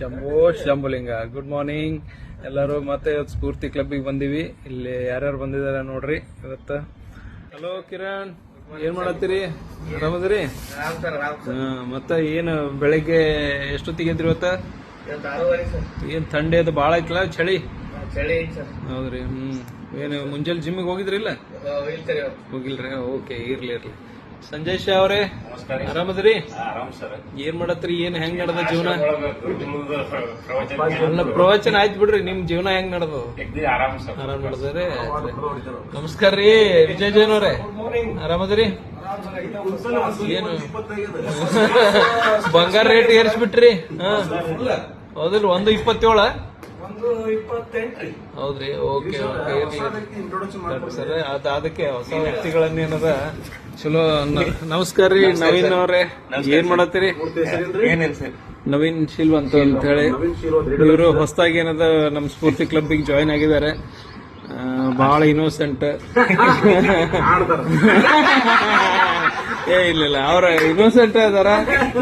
ಶಂಭೋ Shambhulinga. Good morning ಎಲ್ಲರೂ. ಮತ್ತೆ ಇವತ್ತು ಸ್ಫೂರ್ತಿ ಕ್ಲಬ್ಬಿಗೆ ಬಂದೀವಿ. ಇಲ್ಲಿ ಯಾರ್ಯಾರು ಬಂದಿದ್ದಾರೆ ನೋಡ್ರಿ ಇವತ್ತು. ಹಲೋ ಕಿರಣ್, ಏನ್ ಮಾಡತ್ತೀರಿ? ಆರಾಮದಿರಿ? ಮತ್ತೆ ಏನು ಬೆಳಿಗ್ಗೆ ಎಷ್ಟೊತ್ತಿಗೆ ಎದ್ರಿ ಇವತ್ತ? ಏನ್ ಥಂಡಿ ಅದು ಬಾಳ ಐತಲ್ಲ, ಚಳಿ? ಹೌದ್ರಿ. ಏನು ಮುಂಜಾನೆ ಜಿಮ್ಮಿಗೆ ಹೋಗಿದ್ರಿ? ಇಲ್ಲ ಹೋಗಿಲ್ರಿ? ಓಕೆ, ಇರ್ಲಿ. ಸಂಜಯ್ ಶಾ ಅವರೇ, ಆರಾಮದ್ರಿ? ಏನ್ ಮಾಡತ್ರಿ? ಏನ್ ಹೆಂಗ್ ನಡ್ದ ಜೀವನ? ಅಲ್ಲ, ಪ್ರವಚನ ಆಯ್ತು ಬಿಡ್ರಿ. ನಿಮ್ ಜೀವನ ಹೆಂಗ್ ನಡ್ದ? ಆರಾಮ್ ನಡ್ದ್ರಿ. ನಮಸ್ಕಾರ ರೀ ವಿಜಯ್ ಜೈನ್ ಅವರೇ, ಆರಾಮದ್ರಿ? ಏನು ಬಂಗಾರ ರೇಟ್ ಏರಿಸ್ಬಿಟ್ರಿ? ಹೌದಿಲ್ರಿ? 1.27? ಹೌದ್ರಿ. ಓಕೆ ಸರ್, ಅದಕ್ಕೆ ಹೊಸ ವ್ಯಕ್ತಿಗಳನ್ನೇನದ ಚಲೋ. ನಮಸ್ಕಾರ ರೀ ನವೀನ್ ಅವ್ರೆ, ಏನ್ ಮಾಡತ್ತೀರಿ? ನವೀನ್ ಶಿಲ್ವಂತ ಅಂತ ಹೇಳಿ ಇವರು ಹೊಸದಾಗಿ ಏನದ ನಮ್ ಸ್ಫೂರ್ತಿ ಕ್ಲಬ್ಬಿಗೆ ಜಾಯಿನ್ ಆಗಿದ್ದಾರೆ. ಬಹಳ ಇನ್ನೋಸೆಂಟ್. ಇಲ್ಲ, ಅವ್ರ ಇನ್ನೋಸೆಂಟ್ ಅದಾರ.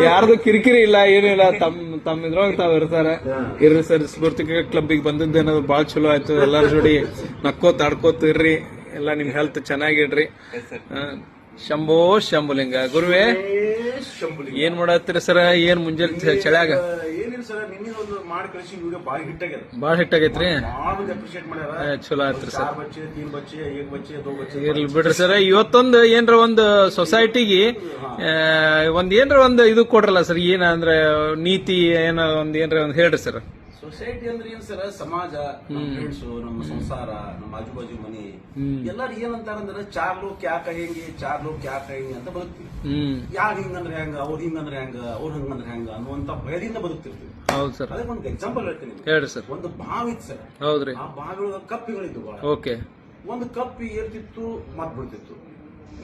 ಯಾರ್ದು ಕಿರಿಕಿರಿ ಇಲ್ಲ, ಏನಿಲ್ಲ. ತಮ್ಮ ಇದ್ರೊಳಗೆ ತಾವ್ ಇರ್ತಾರೆ. ಇರ್ರಿ ಸರ್, ಸ್ಫೂರ್ತಿ ಕ್ಲಬ್ಬಿಗೆ ಬಂದದ್ದೇನದು ಬಾಳ ಚಲೋ ಆಯ್ತು. ಎಲ್ಲಾರ ಜೋಡಿ ನಕ್ಕೋತ್ ಆಡ್ಕೋತ ಇರ್ರಿ. ಎಲ್ಲ ನಿಮ್ ಹೆಲ್ತ್ ಚೆನ್ನಾಗಿಡ್ರಿ. ಶಂಭೋ ಶಂಭುಲಿಂಗ. ಗುರುವೇ, ಏನ್ ಮಾಡತ್ತೀರಿ ಸರ? ಏನ್ ಮುಂಜಾನೆ ಚಳ್ಯಾಗ? ಬಾಳ ಹಿಟ್ ಆಗೈತ್ರಿ? ಚಲೋ ಆಯ್ತ್ರಿ ಸರ್. ಇರ್ಲಿ ಬಿಡ್ರಿ ಸರ್. ಇವತ್ತೊಂದು ಏನ್ರ ಒಂದು ಸೊಸೈಟಿಗೆ ಏನ್ರ ಒಂದು ಇದು ಕೊಡ್ರಲ್ಲ ಸರ್. ಏನ ಅಂದ್ರೆ ನೀತಿ ಏನೋ ಏನ್ರ ಒಂದ್ ಹೇಳ್ರಿ ಸರ್. ಸೊಸೈಟಿ ಅಂದ್ರೆ ಏನ್ ಸರ್? ಸಮಾಜ, ನಮ್ಮ ಫ್ರೆಂಡ್ಸ್, ನಮ್ಮ ಸಂಸಾರ, ನಮ್ಮ ಆಜು ಬಾಜು ಮನಿ, ಎಲ್ಲಾರು ಏನಂತಾರಂದ್ರೆ ಚಾರ್ ಲೋಕ್ ಕ್ಯಾ ಕಹೆಂಗೆ, ಚಾರ್ ಲೋಕ್ ಕ್ಯಾ ಕಹೆಂಗೆ ಅಂತ ಬದುಕ್ತೀವಿ. ಯಾರು ಹಿಂಗಂದ್ರೆ ಹೆಂಗ, ಅವ್ರು ಹಿಂಗಂದ್ರೆ ಹೆಂಗ, ಅವ್ರು ಹಂಗಂದ್ರೆ ಹೆಂಗ ಅನ್ನುವಂತ ಭಯದಿಂದ ಬದುಕ್ತಿರ್ತೀವಿ. ಹೌದು ಸರ್. ಅದಕ್ಕೆ ಒಂದು ಎಕ್ಸಾಂಪಲ್ ಹೇಳ್ತೀನಿ. ಹೇಳ್ರಿ ಸರ್. ಒಂದು ಬಾವಿ ಇತ್ತು ಸರ್. ಹೌದ್ರಿ. ಆ ಬಾವಿಯೊಳಗ ಕಪ್ಪಿಗಳಿದ್ವು ಬಹಳ. ಓಕೆ. ಒಂದು ಕಪ್ಪಿ ಏರ್ತಿತ್ತು, ಮತ್ ಬಿಡ್ತಿತ್ತು.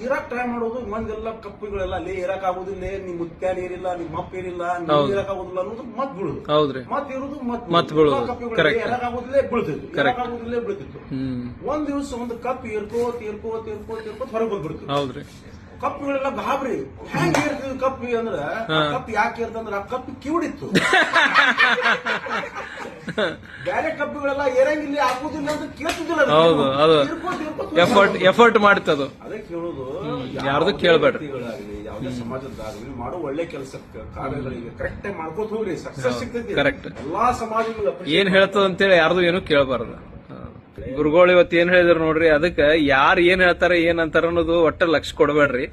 ಇರಾಕ್ ಟ್ರೈ ಮಾಡೋದು, ಮಂದೆಲ್ಲ ಕಪ್ಪುಗಳೆಲ್ಲ ಅಲ್ಲೇ ಇರಾಕ್ ಆಗುದಿಲ್ಲ, ನಿಮ್ ಮುತ್ಯಾನ ಏರಿಲ್ಲ, ನಿಮ್ ಅಪ್ಪ ಏರಿಲ್ಲ, ನೀವು ಇರಾಕ್ ಆಗುದಿಲ್ಲ ಅನ್ನೋದು ಮತ್ ಬಿಡುದು. ಹೌದ್ರಿ. ಮತ್ ಇರುದು ಮತ್ ಬೀಳುದು. Iraq ಆಗುದಿಲ್ಲೇ ಬೀಳ್ತಿತ್ತು, Iraq ಆಗುದಿಲ್ಲೇ ಬೀಳ್ತಿತ್ತು. ಒಂದ್ ದಿವಸ ಒಂದು ಕಪ್ಪು ಏರ್ಕೋತ್ ಹೊರಗೆ ಬಂದ್ಬಿಡ್ತು. ಹೌದ್ರಿ. ಕಪ್ಪುಗಳೆಲ್ಲ ಗಾಬ್ರಿ. ಹೆಂಗ್ ಏರ್ತಿದ್ ಕಪ್ಪಿ ಅಂದ್ರ, ಕಪ್ಪು ಯಾಕೆ ಏರ್ತಂದ್ರ ಆ ಕಪ್ಪು ಕಿವಿಡಿತ್ತು. ಬೇರೆ ಕಪ್ಪುಗಳೆಲ್ಲ ಏರಂಗಿಲ್ಲ, ಆಗುದಿಲ್ಲ ಅಂತ ಕೇಳ್ತಿದ್ದಿಲ್ಲ. ಹೌದು, ಅದು ಎಫರ್ಟ್ ಮಾಡ್ತದು. ಅದಕ್ಕೆ ಹೇಳೋದು, ಯಾರ್ದು ಕೇಳ್ಬೇಡ್ರಿ. ಯಾವುದೇ ಸಮಾಜದಾಗಲಿ ಮಾಡೋ ಒಳ್ಳೆ ಕೆಲಸ ಕಾರ್ಯಗಳಿಗೆ ಕರೆಕ್ಟ್ ಆಗಿ ಮಾಡ್ಕೋತ ಹೋಗ್ರಿ, ಸಕ್ಸಸ್ ಸಿಗ್ತೈತಿ. ಕರೆಕ್ಟ್. ಎಲ್ಲಾ ಸಮಾಜಗಳು ಏನ್ ಹೇಳ್ತದ ಅಂತೇಳಿ ಯಾರ್ದು ಏನು ಕೇಳಬಾರ್ದು. ಗುರುಗಳು ಇವತ್ತು ಏನ್ ಹೇಳಿದ್ರು ನೋಡ್ರಿ. ಅದಕ್ಕೆ ಯಾರು ಏನ್ ಹೇಳ್ತಾರೆ ಏನಂತಾರ ಅನ್ನೋದು ಒಟ್ಟ ಲಕ್ಷ್ಯ ಕೊಡಬೇಡ್ರಿ.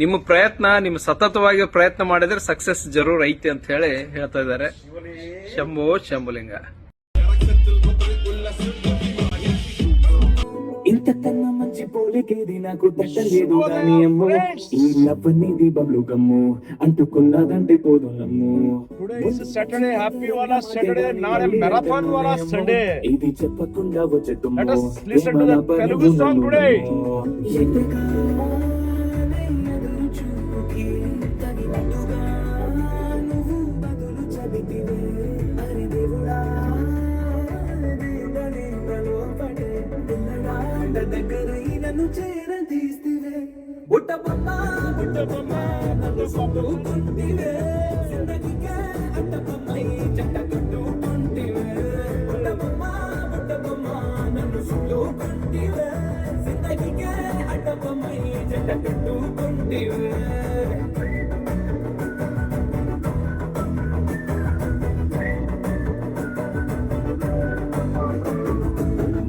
ನಿಮ್ಮ ಪ್ರಯತ್ನ, ನಿಮ್ಮ ಸತತವಾಗಿ ಪ್ರಯತ್ನ ಮಾಡಿದ್ರೆ ಸಕ್ಸಸ್ ಜರೂರ್ ಐತಿ ಅಂತ ಹೇಳಿ ಹೇಳ್ತಾ ಇದ್ದಾರೆ. ಶಂಭೋ ಶಂಭುಲಿಂಗ. ఇంత కన్న మంచి పోలికేది నాకు తట్టలేదు గాని అమ్మో, ఈ లవ్వనిది బబ్లు గమ్ము అంటుకున్నదంటే పోదు నమ్ము. Saturday, happy wala Saturday, not a marathon wala Sunday. ఇది చెప్పకుండా వచ్చేట్టుమ్మో. Let us listen to the Telugu song today. దగ్గరైనను చేరదీస్తివే, బుట్ట బొమ్మ నన్ను సొందుకుంటివే, జిందగీకే అట్ట బొమ్మై జంట కట్టుకుంటివే. బుట్ట బొమ్మ నన్ను సొందుకుంటివే, జిందగీకే అట్ట బొమ్మై జంట కట్టుకుంటివే.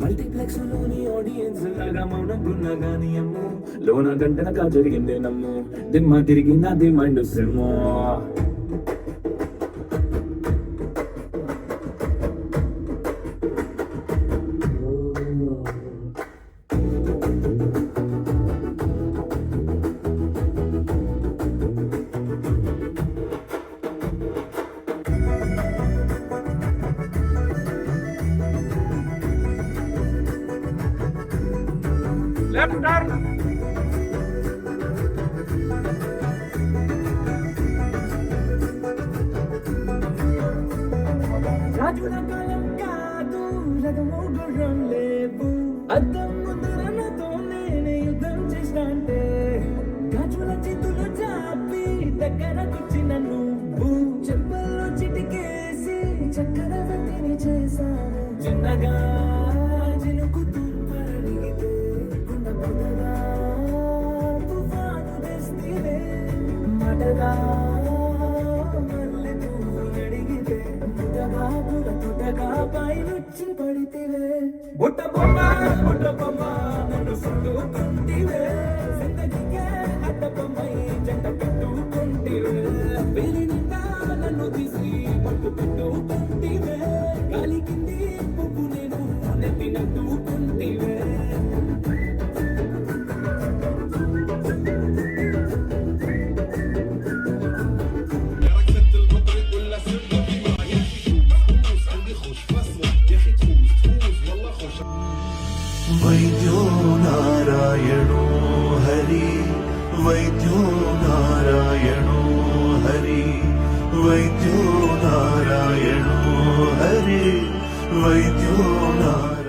మల్టీప్లెక్స్ లోని ఆడియన్స్ లాగా మౌనంగున్నా గాని అమ్ము, లోన గంటనక జరిగిందే నమ్ము, దిమ్మ తిరిగి నాది మైండ్ సిమ్ము. Left turn. రాజుల కాలం కాదు, రథము గుర్రం లేవు, అద్దం ముందరనతో నేనే యుద్ధం చేస్తాంటే, గాజుల చేతులు చాపి దగ్గరకొచ్చిన నువ్వు, చెప్పల్లో చిటికేసి మెత్తగా చినుకుతూ అడిగితే గుండె పొదగా తుఫాను తెస్తివే మాటగా మల్లె పువ్వు అడిగితే ముద్దగా పుడగా పైనుచ్చి పడితివే బుట్ట బొమ్మ నన్ను చుట్టుకుంటివే జిందగీకే అడ్డ బొమ్మై జంట కట్టుకుంటివే వేలి నిండా నన్ను తీసి పట్టు పెట్టుకుంటివే గాలి కింది పువ్వు నేను నెత్తినట్టుకుంటివే वैद्यो नारायणो हरि वैद्यो नारायणो हरि वैद्यो नारायणो हरि वैद्यो नारायणो